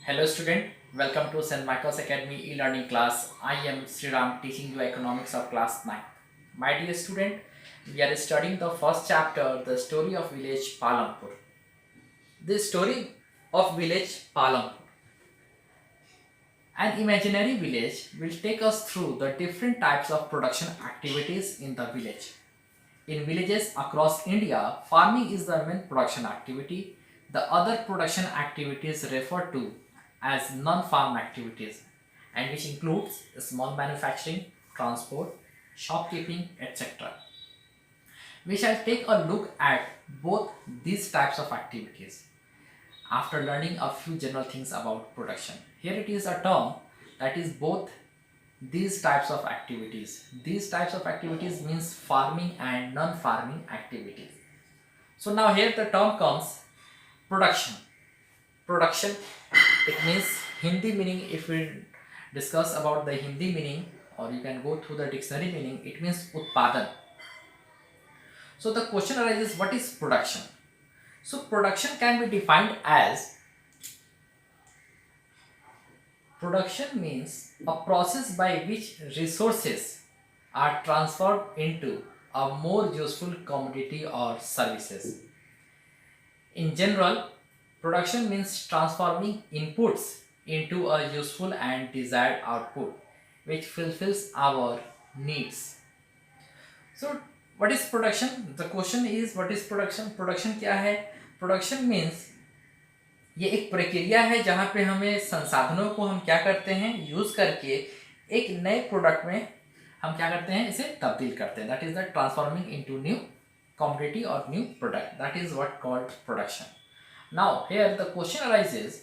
Hello student, welcome to St. Michael's Academy e-learning class. I am Sriram teaching you economics of class 9. My dear student, we are studying the first chapter, the story of village Palampur. The story of village Palampur. An imaginary village will take us through the different types of production activities in the village. In villages across India, farming is the main production activity. The other production activities referred to as non-farm activities, and which includes small manufacturing, transport, shopkeeping, etc. We shall take a look at both these types of activities after learning a few general things about production. Here it is a term that is both these types of activities. These types of activities means farming and non-farming activities. So now here the term comes production. Production, it means Hindi meaning. If we discuss about the Hindi meaning, or you can go through the dictionary meaning, it means utpadan. So the question arises, what is production? So production can be defined as, production means a process by which resources are transformed into a more useful commodity or services. In general, production means transforming inputs into a useful and desired output which fulfills our needs. So what is production? The question is, what is production? Production क्या है? Production means ये एक प्रक्रिया है जहाँ पे हमें संसाधनों को हम क्या करते हैं, यूज करके एक नए प्रोडक्ट में हम क्या करते हैं, इसे तब्दील करते हैं. That is the transforming into new commodity और new product. That is what called production. Now here the question arises,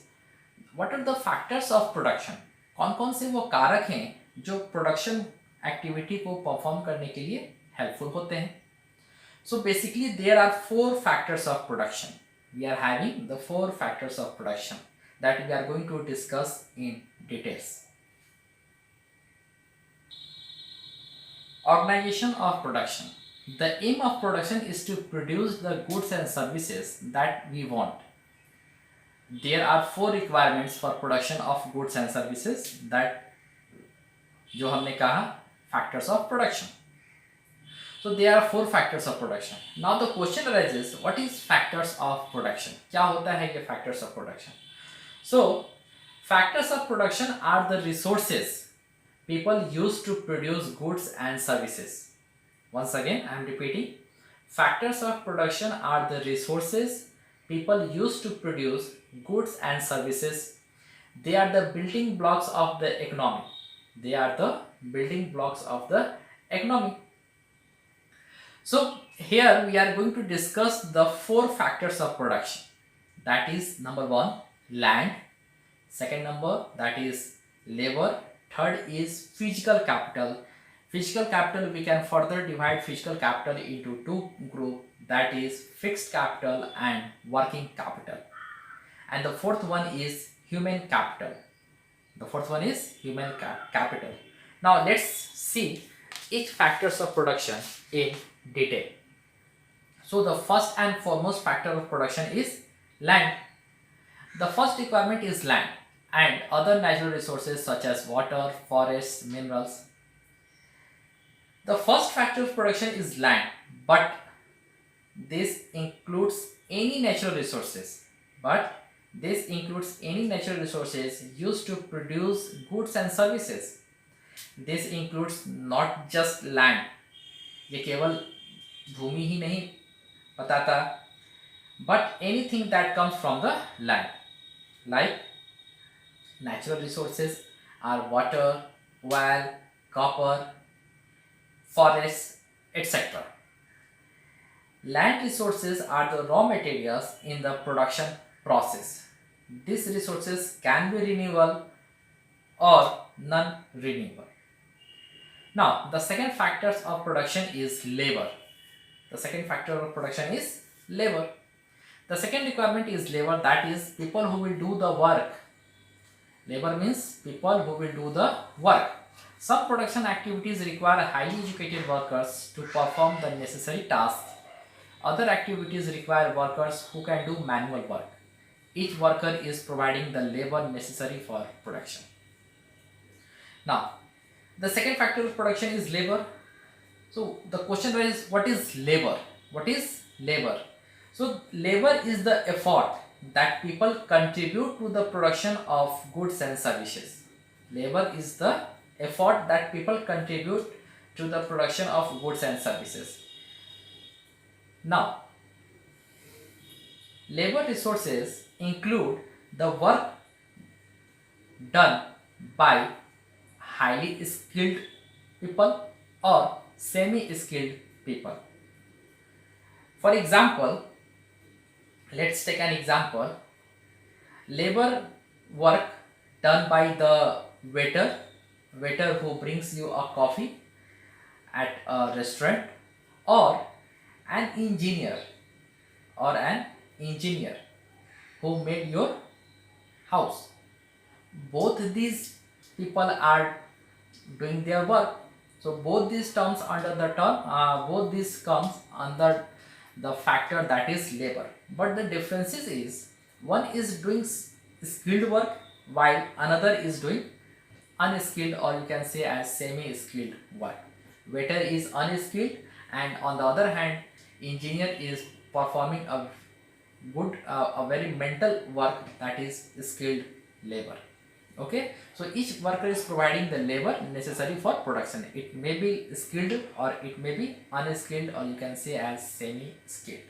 what are the factors of production? कौन कौन से वो कारक हैं जो प्रोडक्शन एक्टिविटी को परफॉर्म करने के लिए हेल्पफुल होते हैं? So basically there are 4 factors of production. We are having the 4 factors of production that we are going to discuss in details. Organization of production. The aim of production is to produce the goods and services that we want. There are 4 requirements for production of goods and services that जो हमने कहा factors of production. So there are 4 factors of production. Now the question arises, what is factors of production? क्या होता है ये factors of production? So factors of production are the resources people use to produce goods and services. Once again, I am repeating. Factors of production are the resources people use to produce goods and services. They are the building blocks of the economy. They are the building blocks of the economy. So here we are going to discuss the 4 factors of production. That is, number 1, land. Second number, that is labor. Third is physical capital. Physical capital, we can further divide physical capital into 2 groups. That is fixed capital and working capital. And the fourth one is human capital. The fourth one is human capital. Now let's see each factors of production in detail. So the first and foremost factor of production is land. The first requirement is land and other natural resources such as water, forests, minerals. The first factor of production is land, but this includes any natural resources. Used to produce goods and services. This includes not just land. ये केवल भूमि ही नहीं बताता, but anything that comes from the land, like natural resources are water, oil, copper, forests, etc. Land resources are the raw materials in the production process. These resources can be renewable or non-renewable. Now, the second factor of production is labor. The second factor of production is labor. The second requirement is labor, that is people who will do the work. Labor means people who will do the work. Some production activities require highly educated workers to perform the necessary tasks. Other activities require workers who can do manual work. each worker is providing the labor necessary for production. Now, the second factor of production is labor. So the question is, what is labor? What is labor? So labor is the effort that people contribute to the production of goods and services. Labor is the effort that people contribute to the production of goods and services. Now, labor resources include the work done by highly skilled people or semi-skilled people. For example, let's take an example. Labor work done by the waiter who brings you a coffee at a restaurant, or an engineer an engineer who made your house. Both these people are doing their work. So both these terms under the term, both these comes under the factor that is labor. But the differences is, one is doing skilled work while another is doing unskilled, or you can say as semi-skilled work. Waiter is unskilled, and on the other hand, engineer is performing a very mental work, that is skilled labor. Okay, so each worker is providing the labor necessary for production. It may be skilled or it may be unskilled, or you can say as semi-skilled.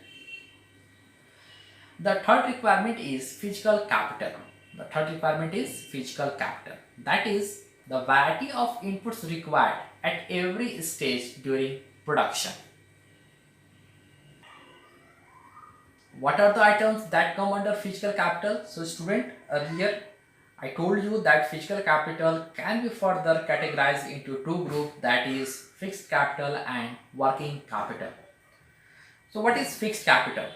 The third requirement is physical capital. The third requirement is physical capital. That is the variety of inputs required at every stage during production. What are the items that come under physical capital? So student, earlier I told you that physical capital can be further categorized into two groups, that is fixed capital and working capital. So what is fixed capital?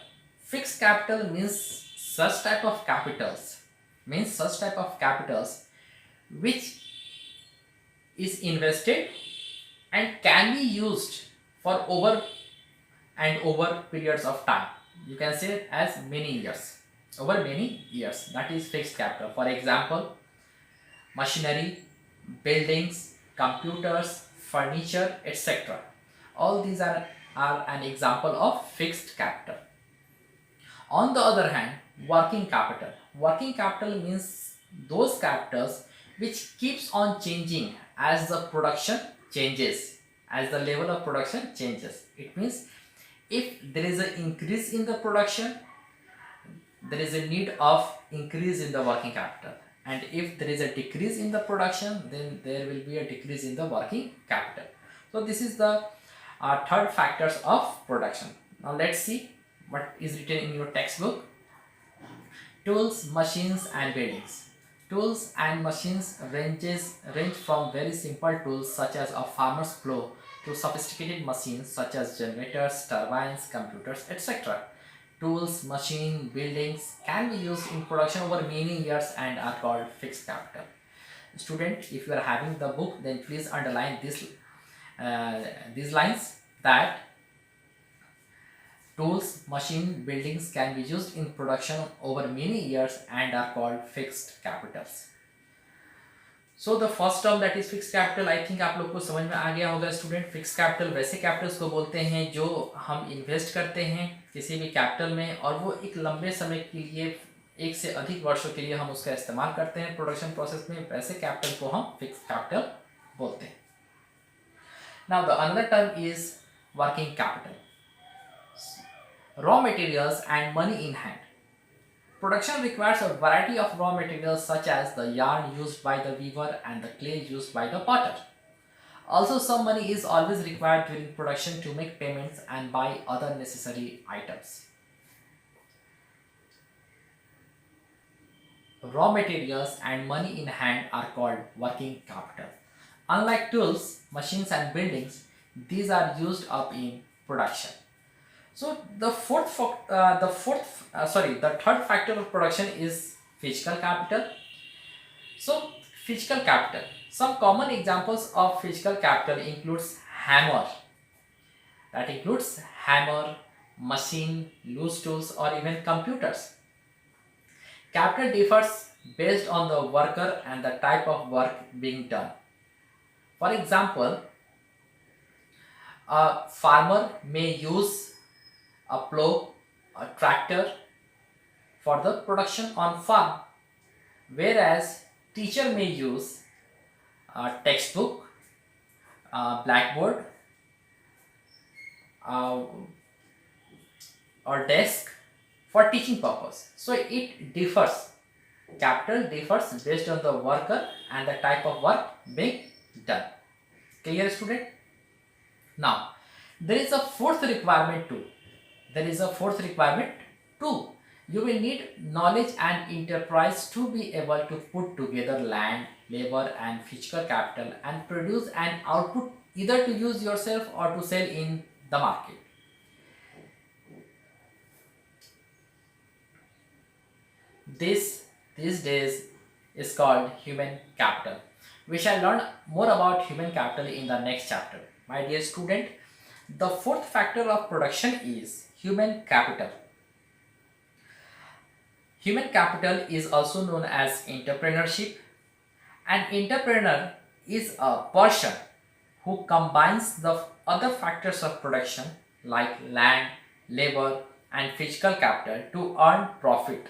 Fixed capital means such type of capitals which is invested and can be used for over periods of time. You can say it as many years, over many years. That is fixed capital. For example, machinery, buildings, computers, furniture, etc. All these are an example of fixed capital. On the other hand, working capital. Working capital means those capitals which keeps on changing as the production changes, as the level of production changes. It means if there is an increase in the production, there is a need of increase in the working capital, and if there is a decrease in the production, then there will be a decrease in the working capital. So this is the third factors of production. Now let's see what is written in your textbook. Tools, machines and buildings. Tools and machines range from very simple tools such as a farmer's plow to sophisticated machines such as generators, turbines, computers, etc. Tools, machine, buildings can be used in production over many years and are called fixed capital. Student, if you are having the book, then please underline these lines, that tools, machine, buildings can be used in production over many years and are called fixed capitals. So the first term, that is fixed capital, I think आप लोग को समझ में आ गया होगा student. Fix capital वैसे Capitals को बोलते हैं जो हम इन्वेस्ट करते हैं किसी भी कैपिटल में, और वो एक लंबे समय के लिए, एक से अधिक वर्षों के लिए हम उसका इस्तेमाल करते हैं प्रोडक्शन प्रोसेस में. वैसे कैपिटल को हम फिक्स कैपिटल बोलते हैं. Now the another term is working capital. Raw materials and money in hand. Production requires a variety of raw materials such as the yarn used by the weaver and the clay used by the potter. Also, some money is always required during production to make payments and buy other necessary items. Raw materials and money in hand are called working capital. Unlike tools, machines and buildings, these are used up in production. So the third factor of production is physical capital. So physical capital. Some common examples of physical capital includes hammer. That includes hammer, machine, loose tools, or even computers. Capital differs based on the worker and the type of work being done. For example, a farmer may use a plow, a tractor for the production on farm, whereas teacher may use a textbook, a blackboard, uh, or desk for teaching purpose. So it differs. Capital differs based on the worker and the type of work being done. Clear, student? Now, there is a fourth requirement too. There is a fourth requirement too. You will need knowledge and enterprise to be able to put together land, labor and physical capital and produce an output either to use yourself or to sell in the market. This these days is called human capital. We shall learn more about human capital in the next chapter. My dear student, the fourth factor of production is human capital. Human capital is also known as entrepreneurship. An entrepreneur is a person who combines the other factors of production like land, labor, and physical capital to earn profit.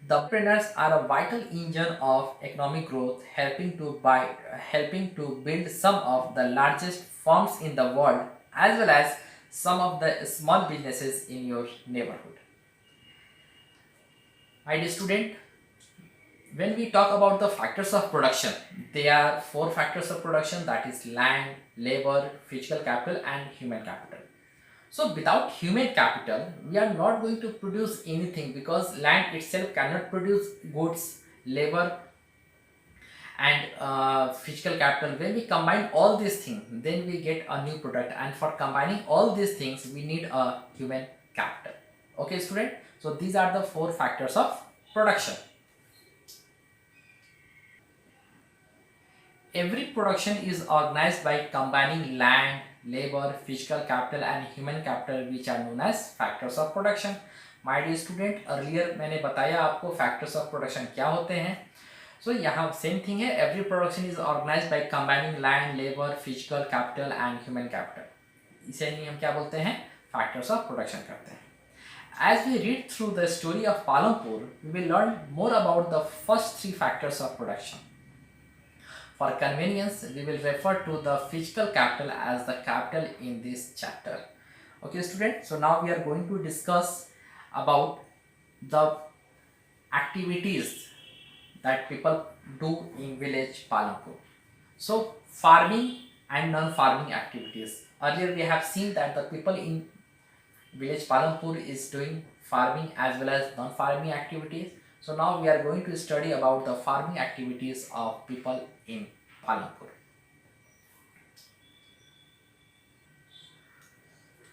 The entrepreneurs are a vital engine of economic growth, helping to build some of the largest firms in the world as well as some of the small businesses in your neighborhood. My dear student, when we talk about the factors of production, there are four factors of production, that is land, labor, physical capital and human capital. So without human capital, we are not going to produce anything because land itself cannot produce goods, labor and physical capital. When we combine all these things, then we get a new product, and for combining all these things, we need a human capital. Okay, student? So these are the four factors of production. Every production is organized by combining land, labor, physical capital and human capital, which are known as factors of production. My dear student, earlier मैंने बताया आपको factors of production क्या होते हैं. So यहाँ same thing है. Every production is organized by combining land, labor, physical capital and human capital. इसे नहीं हम क्या बोलते हैं? Factors of production करते हैं. As we read through the story of Palampur, we will learn more about the first three factors of production. For convenience, we will refer to the physical capital as the capital in this chapter. Okay, students. So now we are going to discuss about the activities that people do in village Palampur. So farming and non-farming activities. Earlier we have seen that the people in village Palampur is doing farming as well as non-farming activities. So now we are going to study about the farming activities of people in Palampur.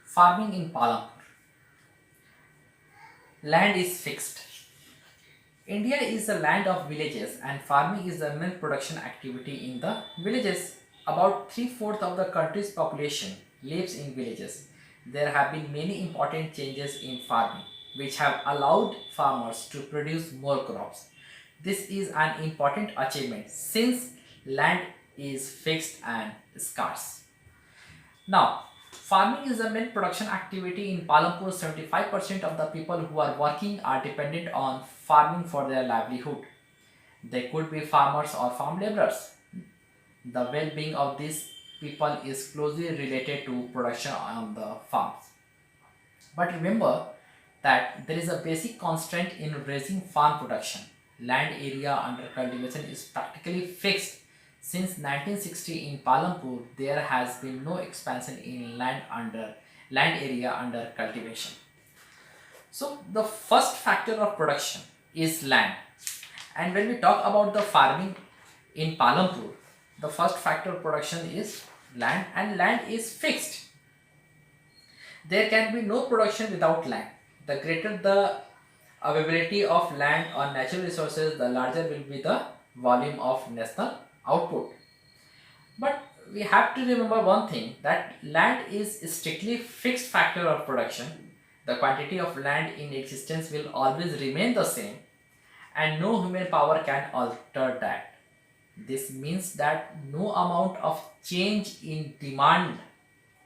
Farming in Palampur. Land is fixed. India is a land of villages and farming is the main production activity in the villages. About 3/4 of the country's population lives in villages. There have been many important changes in farming which have allowed farmers to produce more crops. This is an important achievement since land is fixed and scarce. Now, farming is the main production activity in Palampur. 75% of the people who are working are dependent on farming for their livelihood. They could be farmers or farm laborers. The well-being of these people is closely related to production on the farms. But remember that there is a basic constraint in raising farm production. Land area under cultivation is practically fixed. Since 1960 in Palampur, there has been no expansion in land area under cultivation. So the first factor of production is land. And when we talk about the farming in Palampur, the first factor of production is land, and land is fixed. There can be no production without land. The greater the availability of land or natural resources, the larger will be the volume of national output. But we have to remember one thing, that land is a strictly fixed factor of production. The quantity of land in existence will always remain the same. and no human power can alter that. This means that no amount of change in demand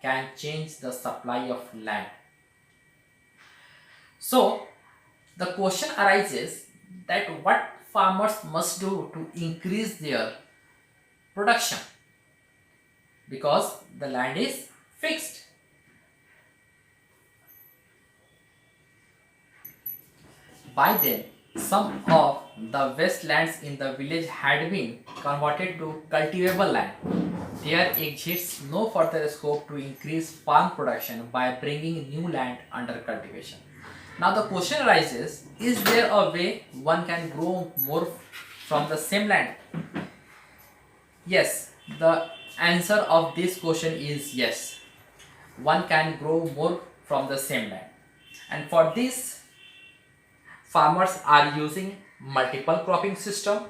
can change the supply of land. So, the question arises that what farmers must do to increase their production, because the land is fixed. By then, some of the wastelands in the village had been converted to cultivable land. There exists no further scope to increase farm production by bringing new land under cultivation. Now the question arises, is there a way one can grow more from the same land? Yes, the answer of this question is yes. One can grow more from the same land. And for this, farmers are using multiple cropping system,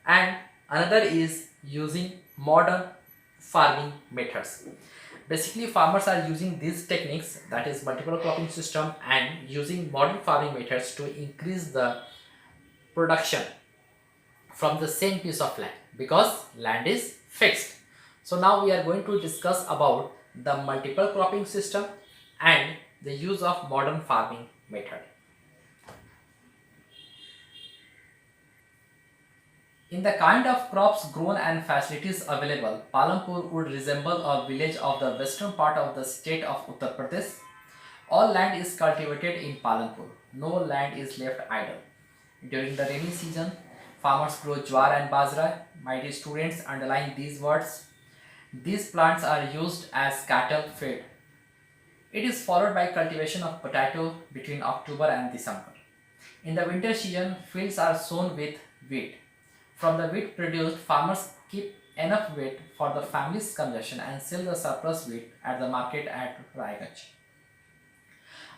and another is using modern farming methods. Basically, farmers are using these techniques, that is multiple cropping system and using modern farming methods, to increase the production from the same piece of land, because land is fixed. So now we are going to discuss about the multiple cropping system and the use of modern farming method. In the kind of crops grown and facilities available, Palampur would resemble a village of the western part of the state of Uttar Pradesh. All land is cultivated in Palampur. No land is left idle. During the rainy season, farmers grow jowar and bajra. My dear students, underline these words. These plants are used as cattle feed. It is followed by cultivation of potato between October and December. In the winter season, fields are sown with wheat. From the wheat produced, farmers keep enough wheat for the family's consumption and sell the surplus wheat at the market at Raiganj.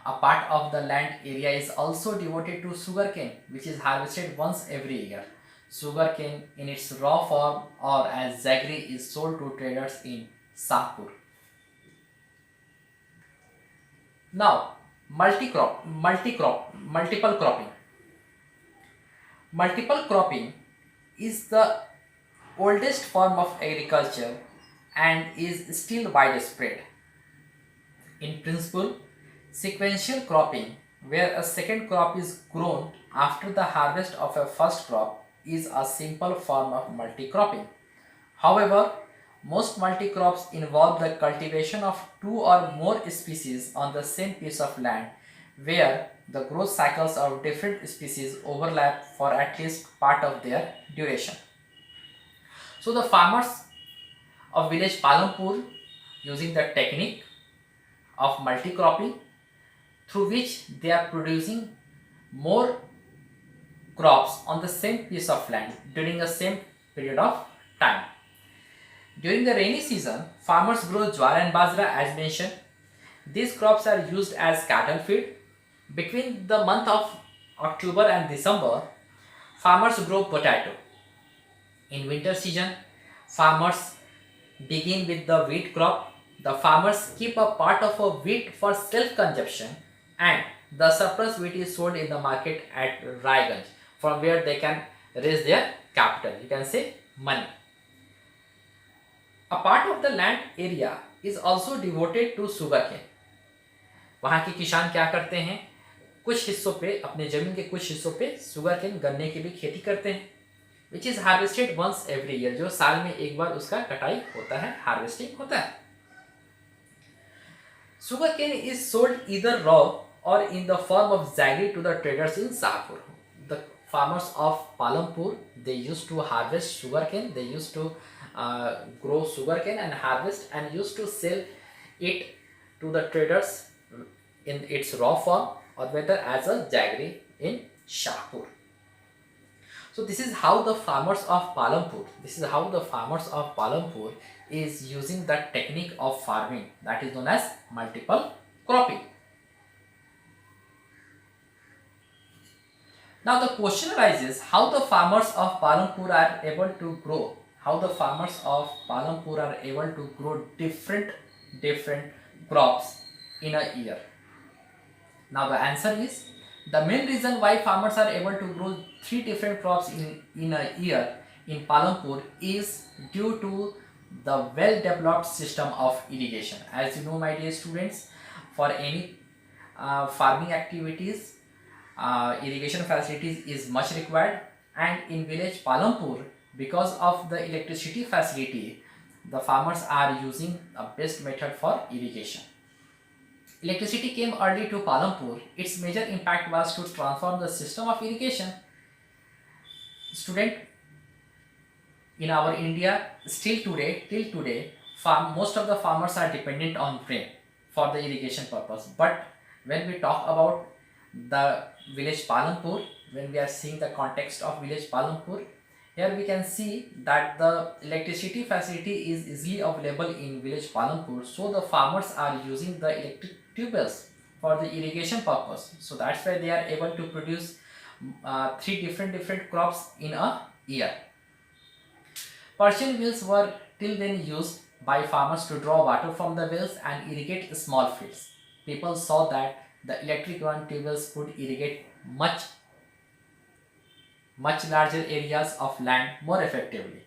A part of the land area is also devoted to sugarcane, which is harvested once every year. Sugarcane in its raw form or as jaggery is sold to traders in Sahpur. Now, multiple cropping. Multiple cropping is the oldest form of agriculture and is still widespread. In principle, sequential cropping, where a second crop is grown after the harvest of a first crop, is a simple form of multi-cropping. However, most multi-crops involve the cultivation of two or more species on the same piece of land, where the growth cycles of different species overlap for at least part of their duration. So the farmers of village Palampur, using the technique of multi-cropping, through which they are producing more crops on the same piece of land during the same period of time. During the rainy season, farmers grow jowar and bajra as mentioned. These crops are used as cattle feed. Between the month of October and December, farmers grow potato. In winter season, farmers begin with the wheat crop. The farmers keep a part of a wheat for self-consumption, and the surplus wheat is sold in the market at Raiganj, from where they can raise their capital, you can say money. A part of the land area is also devoted to sugarcane. वहाँ के किसान क्या करते हैं, कुछ हिस्सों पे, अपने जमीन के कुछ हिस्सों पे सुगरकेन, गन्ने की भी खेती करते हैं, which is harvested once every year, जो साल में एक बार उसका कटाई होता है, हार्वेस्टिंग होता है. Sugarcane is sold either raw or in the form of jaggery to the traders in Sahpur. The farmers of Palampur, they used to harvest sugarcane, they used to grow sugarcane and harvest and used to sell it to the traders in its raw form or whether as a jaggery in Shahpur. So this is how the farmers of Palampur, is using the technique of farming that is known as multiple cropping. Now the question arises, how the farmers of Palampur are able to grow, different crops in a year. Now the answer is, The main reason why farmers are able to grow three different crops in a year in Palampur is due to the well developed system of irrigation. As you know, my dear students, for any farming activities, irrigation facilities is much required, and in village Palampur, because of the electricity facility, the farmers are using a best method for irrigation. Electricity came early to Palampur. Its major impact was to transform the system of irrigation. Student, in our India, till today, most of the farmers are dependent on rain for the irrigation purpose. But when we talk about the village Palampur, when we are seeing the context of village Palampur, here we can see that the electricity facility is easily available in village Palampur, so the farmers are using the electric tubes for the irrigation purpose. So that's why they are able to produce three different crops in a year. Persian wells were till then used by farmers to draw water from the wells and irrigate small fields. People saw that the electric run tubes could irrigate much larger areas of land more effectively.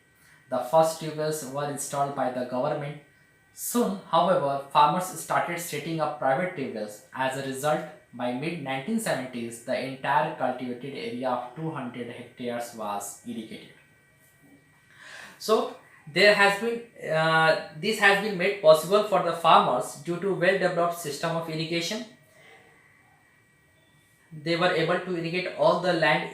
The first tubes were installed by the government. Soon, however, farmers started setting up private tubes. As a result, by mid 1970s, the entire cultivated area of 200 hectares was irrigated. So there has been this has been made possible for the farmers due to well developed system of irrigation. They were able to irrigate all the land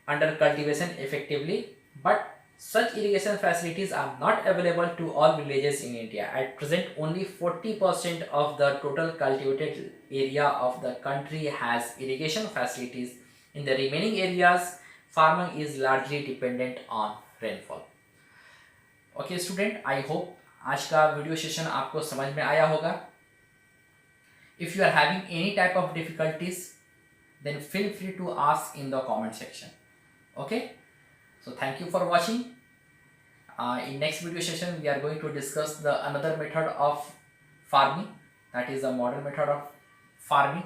under cultivation effectively, but such irrigation facilities are not available to all villages in India. At present, only 40% of the total cultivated area of the country has irrigation facilities. In the remaining areas, farming is largely dependent on rainfall. Okay student, I hope आज का video session आपको समझ में आया होगा. If you are having any type of difficulties, then feel free to ask in the comment section. Okay, so thank you for watching. In next video session we are going to discuss the another method of farming, that is a modern method of farming.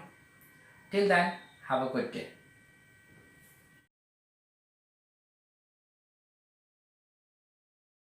Till then, have a good day.